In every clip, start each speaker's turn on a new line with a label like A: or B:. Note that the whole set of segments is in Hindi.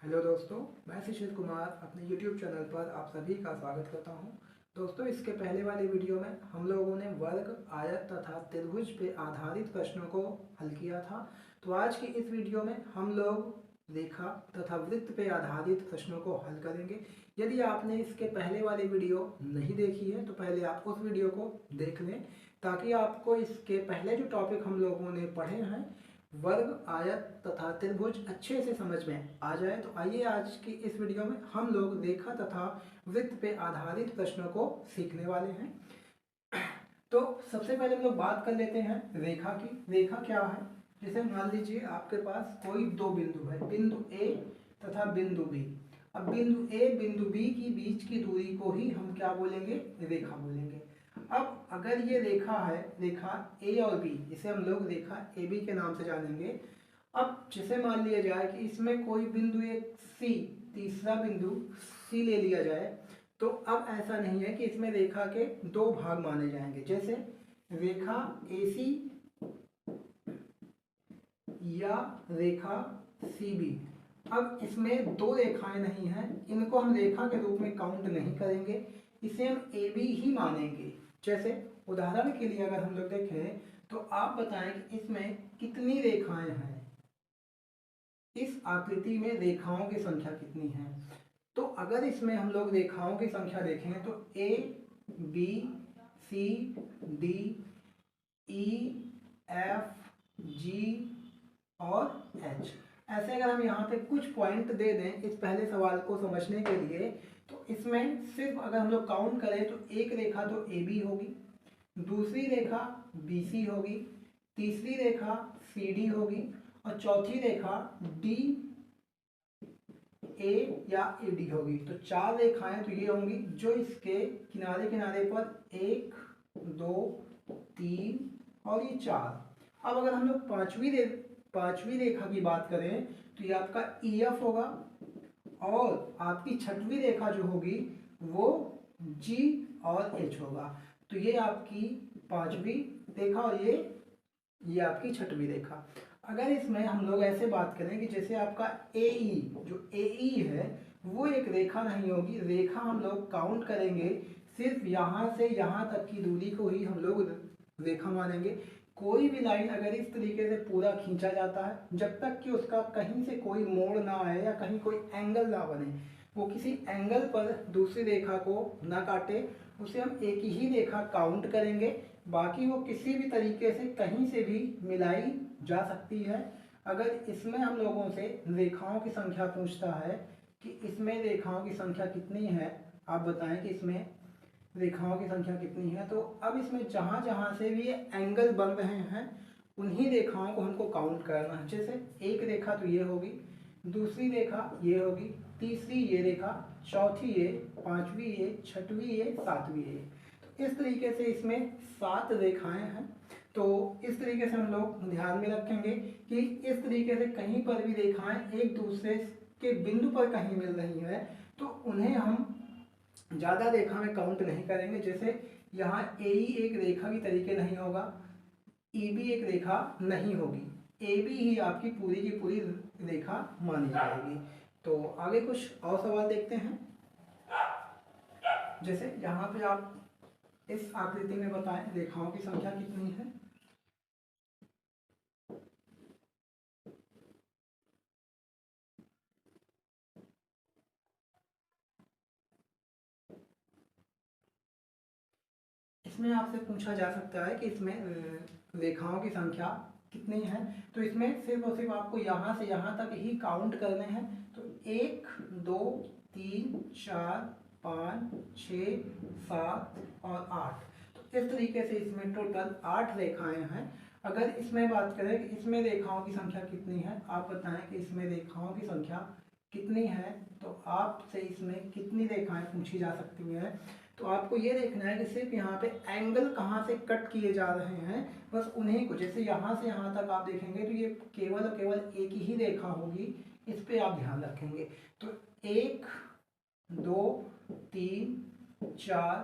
A: हेलो दोस्तों, मैं शिशिर कुमार अपने YouTube चैनल पर आप सभी का स्वागत करता हूं। दोस्तों, इसके पहले वाले वीडियो में हम लोगों ने वर्ग, आयत तथा त्रिभुज पे आधारित प्रश्नों को हल किया था। तो आज की इस वीडियो में हम लोग रेखा तथा वृत्त पे आधारित प्रश्नों को हल करेंगे। यदि आपने इसके पहले वाली वीडियो नहीं देखी है तो पहले आप उस वीडियो को देख लें, ताकि आपको इसके पहले जो टॉपिक हम लोगों ने पढ़े हैं वर्ग, आयत तथा त्रिभुज अच्छे से समझ में आ जाए। तो आइए आज की इस वीडियो में हम लोग रेखा तथा वृत्त पे आधारित प्रश्नों को सीखने वाले हैं। तो सबसे पहले हम लोग बात कर लेते हैं रेखा की। रेखा क्या है? जैसे मान लीजिए आपके पास कोई दो बिंदु है, बिंदु ए तथा बिंदु बी। अब बिंदु ए बिंदु बी की बीच की दूरी को ही हम क्या बोलेंगे? रेखा बोलेंगे। अब अगर ये रेखा है, रेखा ए और बी, इसे हम लोग रेखा ए बी के नाम से जानेंगे। अब जैसे मान लिया जाए कि इसमें कोई बिंदु एक सी, तीसरा बिंदु सी ले लिया जाए, तो अब ऐसा नहीं है कि इसमें रेखा के दो भाग माने जाएंगे। जैसे रेखा AC या रेखा CB। अब इसमें दो रेखाएं नहीं हैं, इनको हम रेखा के रूप में काउंट नहीं करेंगे, इसे हम AB ही मानेंगे। जैसे उदाहरण के लिए अगर हम लोग देखें तो आप बताएं कि इसमें कितनी रेखाएं हैं, इस आकृति में रेखाओं की संख्या कितनी है। तो अगर इसमें हम लोग रेखाओं की संख्या देखेंगे तो A B C D E F G और H। ऐसे अगर हम यहाँ पे कुछ पॉइंट दे दें इस पहले सवाल को समझने के लिए, तो इसमें सिर्फ अगर हम लोग काउंट करें तो एक रेखा तो AB होगी, दूसरी रेखा BC होगी, तीसरी रेखा CD होगी और चौथी रेखा DA या AD होगी। तो चार रेखाएं तो ये होंगी जो इसके किनारे किनारे पर 1 2 3 और ये 4। अब अगर हम लोग पांचवी रेखा की बात करें तो ये आपका EF होगा और आपकी छठवीं रेखा जो होगी वो G और H होगा। तो ये आपकी पांचवी रेखा और ये आपकी छठवीं रेखा। अगर इसमें हम लोग ऐसे बात करें कि जैसे आपका AE, जो AE है वो एक रेखा नहीं होगी। रेखा हम लोग काउंट करेंगे सिर्फ यहाँ से यहाँ तक की दूरी को ही हम लोग रेखा मानेंगे। कोई भी लाइन अगर इस तरीके से पूरा खींचा जाता है, जब तक कि उसका कहीं से कोई मोड़ ना आए या कहीं कोई एंगल ना बने, वो किसी एंगल पर दूसरी रेखा को ना काटे, उसे हम एक ही रेखा काउंट करेंगे। बाकी वो किसी भी तरीके से कहीं से भी मिलाई जा सकती है। अगर इसमें हम लोगों से रेखाओं की संख्या पूछता है कि इसमें रेखाओं की संख्या कितनी है, आप बताएं कि इसमें रेखाओं की संख्या कितनी है, तो अब इसमें जहाँ जहाँ से भी ये एंगल बन रहे हैं उन्हीं रेखाओं को हमको काउंट करना है। जैसे एक रेखा तो ये होगी, दूसरी रेखा ये होगी, तीसरी ये रेखा, चौथी ये, पांचवी ये, छठवीं ये, सातवीं ये। तो इस तरीके से इसमें 7 रेखाएं हैं। तो इस तरीके से हम लोग ध्यान में रखेंगे कि इस तरीके से कहीं पर भी रेखाएं एक दूसरे के बिंदु पर कहीं मिल रही है तो उन्हें हम ज़्यादा रेखा में काउंट नहीं करेंगे। जैसे यहाँ AE एक रेखा की तरीके नहीं होगा, EB एक रेखा नहीं होगी, AB ही आपकी पूरी की पूरी रेखा मानी जाएगी। तो आगे कुछ और सवाल देखते हैं। जैसे यहाँ पे आप इस आकृति में बताएं रेखाओं की संख्या कितनी है। इसमें आपसे पूछा जा सकता है कि इसमें रेखाओं की संख्या कितनी है। तो इसमें सिर्फ और सिर्फ आपको यहाँ से यहाँ तक ही काउंट करने हैं। तो 1 2 3 4 5 6 7 और 8। तो इस तरीके से इसमें टोटल 8 रेखाएं हैं। अगर इसमें बात करें कि इसमें रेखाओं की संख्या कितनी है, आप बताएं कि इसमें रेखाओं की संख्या कितनी है, तो आपसे इसमें कितनी रेखाएं पूछी जा सकती हैं। तो आपको ये देखना है कि सिर्फ यहाँ पे एंगल कहाँ से कट किए जा रहे हैं, बस उन्हीं को। जैसे यहाँ से यहाँ तक आप देखेंगे तो ये केवल और केवल एक ही रेखा होगी, इस पे आप ध्यान रखेंगे। तो 1 2 3 4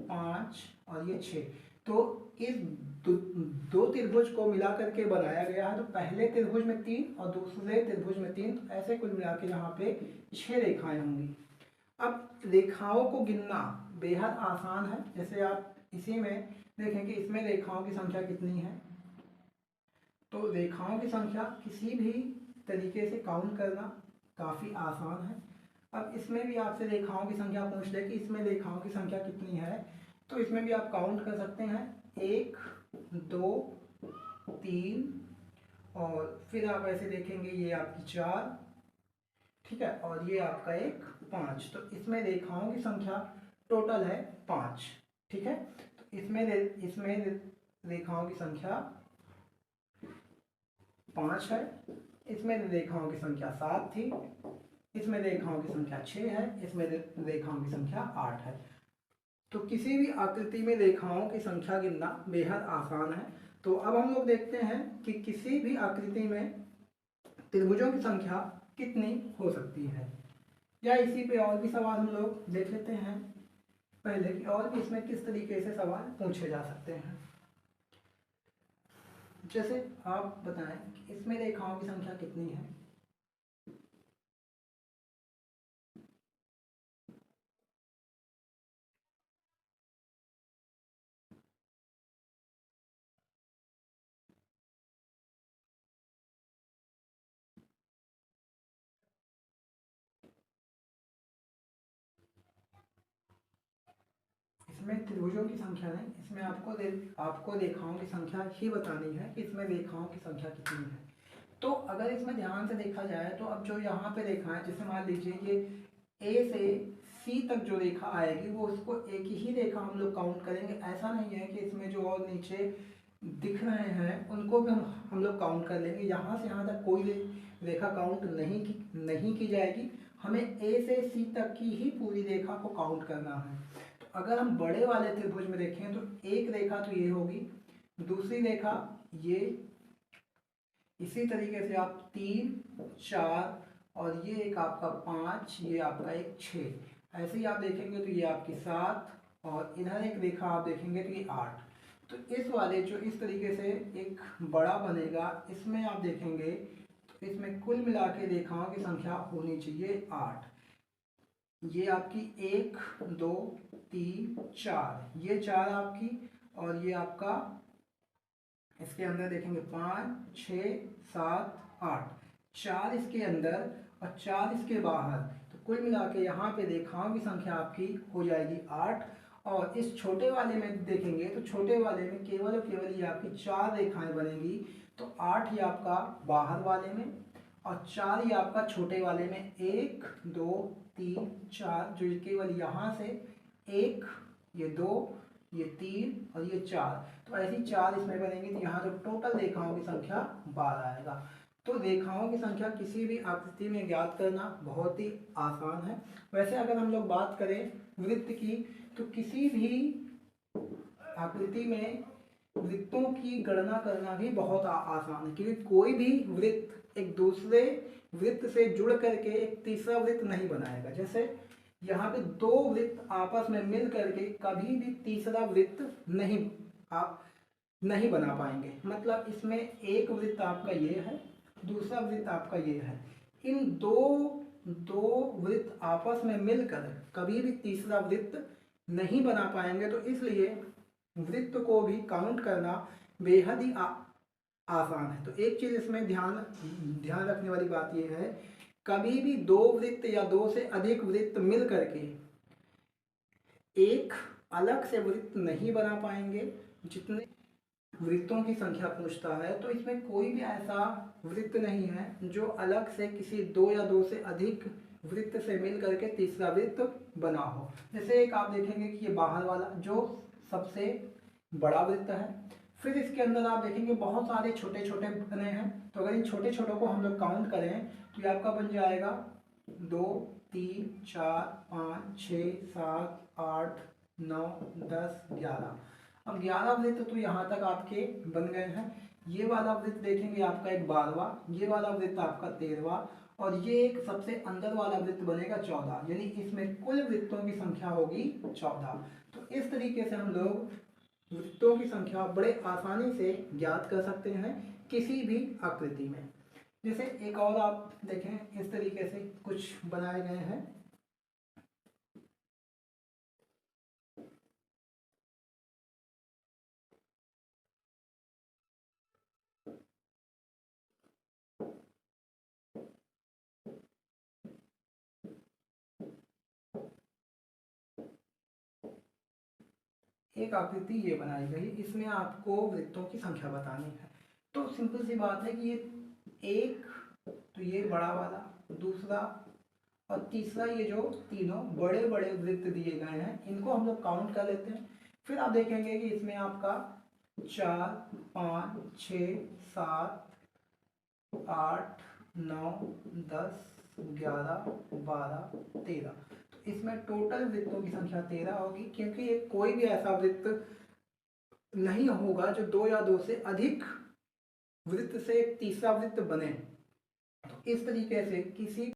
A: 5 और ये 6। तो इस दो त्रिभुज को मिला करके बनाया गया है। तो पहले त्रिभुज में 3 और दूसरे त्रिभुज में 3, तो ऐसे कुल मिला के यहाँ पे 6 रेखाएं होंगी। अब रेखाओं को गिनना बेहद आसान है। जैसे आप इसी में देखें कि इसमें रेखाओं की संख्या कितनी है। तो रेखाओं की संख्या किसी भी तरीके से काउंट करना काफ़ी आसान है। अब इसमें भी आपसे रेखाओं की संख्या पूछ ले कि इसमें रेखाओं की संख्या कितनी है, तो इसमें भी आप काउंट कर सकते हैं 1 2 3 और फिर आप ऐसे देखेंगे ये आपकी 4, ठीक है, और ये आपका एक 5। तो इसमें रेखाओं की संख्या टोटल है 5, ठीक है। तो इसमें रेखाओं की संख्या 5 है, इसमें रेखाओं की संख्या 7 थी, इसमें रेखाओं की संख्या 6 है, इसमें रेखाओं की संख्या 8 है। तो किसी भी आकृति में रेखाओं की संख्या गिनना बेहद आसान है। तो अब हम लोग देखते हैं कि किसी भी आकृति में त्रिभुजों की संख्या कितनी हो सकती है, या इसी पे और भी सवाल हम लोग देख लेते हैं पहले कि और भी इसमें किस तरीके से सवाल पूछे जा सकते हैं। जैसे आप बताएं कि इसमें रेखाओं की संख्या कितनी है। इसमें त्रिभुजों की संख्या नहीं, इसमें आपको रेखाओं की संख्या ही बतानी है कि इसमें रेखाओं की संख्या कितनी है। तो अगर इसमें ध्यान से देखा जाए तो अब जो यहाँ पे रेखा है, जैसे मान लीजिए ये ए से सी तक जो रेखा आएगी वो उसको एक ही रेखा हम लोग काउंट करेंगे। ऐसा नहीं है कि इसमें जो और नीचे दिख रहे हैं उनको भी हम लोग काउंट कर लेंगे। यहाँ से यहाँ तक कोई रेखा काउंट नहीं की जाएगी। हमें ए से सी तक की ही पूरी रेखा को काउंट करना है। तो अगर हम बड़े वाले त्रिभुज में देखें तो एक रेखा तो ये होगी, दूसरी रेखा ये, इसी तरीके से आप 3 4 और ये एक आपका 5, ये आपका एक 6, ऐसे ही आप देखेंगे तो ये आपकी 7 और इधर एक रेखा आप देखेंगे तो ये 8। तो इस वाले जो इस तरीके से एक बड़ा बनेगा, इसमें आप देखेंगे तो इसमें कुल मिला के रेखाओं की संख्या होनी चाहिए 8। ये आपकी 1 2 3 4, ये 4 आपकी, और ये आपका इसके अंदर देखेंगे 5 6 7 8, 4 इसके अंदर और 4 इसके बाहर। तो कुल मिला के यहाँ पे रेखाओं की संख्या आपकी हो जाएगी 8। और इस छोटे वाले में देखेंगे तो छोटे वाले में केवल और केवल ये आपकी 4 रेखाएं बनेंगी। तो 8 ये आपका बाहर वाले में और 4 ये आपका छोटे वाले में, 1 2 3 4, जो केवल यहाँ से 1 ये 2 ये 3 और ये 4, तो ऐसी 4 इसमें बनेंगी। तो यहाँ जो टोटल रेखाओं की संख्या 12 आएगा। तो रेखाओं की संख्या किसी भी आकृति में ज्ञात करना बहुत ही आसान है। वैसे अगर हम लोग बात करें वृत्त की, तो किसी भी आकृति में वृत्तों की गणना करना भी बहुत आसान है, क्योंकि कोई भी वृत्त एक दूसरे वृत्त से जुड़ करके एक तीसरा वृत्त नहीं बनाएगा। जैसे यहाँ पे 2 वृत्त आपस में मिल करके कभी भी तीसरा वृत्त आप नहीं बना पाएंगे। मतलब इसमें एक वृत्त आपका ये है, दूसरा वृत्त आपका ये है, इन दो वृत्त आपस में मिलकर कभी भी तीसरा वृत्त नहीं बना पाएंगे। तो इसलिए वृत्त को भी काउंट करना बेहद ही आसान है। तो एक चीज इसमें ध्यान रखने वाली बात यह है, कभी भी 2 वृत्त या 2 से अधिक वृत्त मिल करके एक अलग से वृत्त नहीं बना पाएंगे। जितने वृत्तों की संख्या पूछता है तो इसमें कोई भी ऐसा वृत्त नहीं है जो अलग से किसी 2 या 2 से अधिक वृत्त से मिल करके तीसरा वृत्त बना हो। जैसे एक आप देखेंगे कि ये बाहर वाला जो सबसे बड़ा वृत्त है, फिर इसके अंदर आप देखेंगे बहुत सारे छोटे छोटे बने हैं। तो अगर इन छोटे छोटों को हम लोग काउंट करें तो ये आपका बन जाएगा 2 3 4 5 6 7 8 9 10 11। अब 11 वृत्त तो यहाँ तक आपके बन गए हैं। ये वाला वृत्त देखेंगे आपका एक 12वां, ये वाला वृत्त आपका 13वां, और ये एक सबसे अंदर वाला वृत्त बनेगा 14। यानी इसमें कुल वृत्तों की संख्या होगी 14। तो इस तरीके से हम लोग वृत्तों की संख्या बड़े आसानी से ज्ञात कर सकते हैं किसी भी आकृति में। जैसे एक और आप देखें, इस तरीके से कुछ बनाए गए हैं। एक आकृति ये बनाई गई, इसमें आपको वृत्तों की संख्या बतानी है। तो सिंपल सी बात है कि ये एक, तो ये बड़ा वाला, दूसरा और तीसरा, ये जो तीनों बड़े बड़े वृत्त दिए गए हैं इनको हम लोग काउंट कर लेते हैं। फिर आप देखेंगे कि इसमें आपका 4, 5, 6, 7, 8, 9, 10, 11, 12, 13। तो इसमें टोटल वृत्तों की संख्या 13 होगी, क्योंकि ये कोई भी ऐसा वृत्त नहीं होगा जो 2 या 2 से अधिक वृत्त से एक तीसरा वृत्त बने। तो इस तरीके से किसी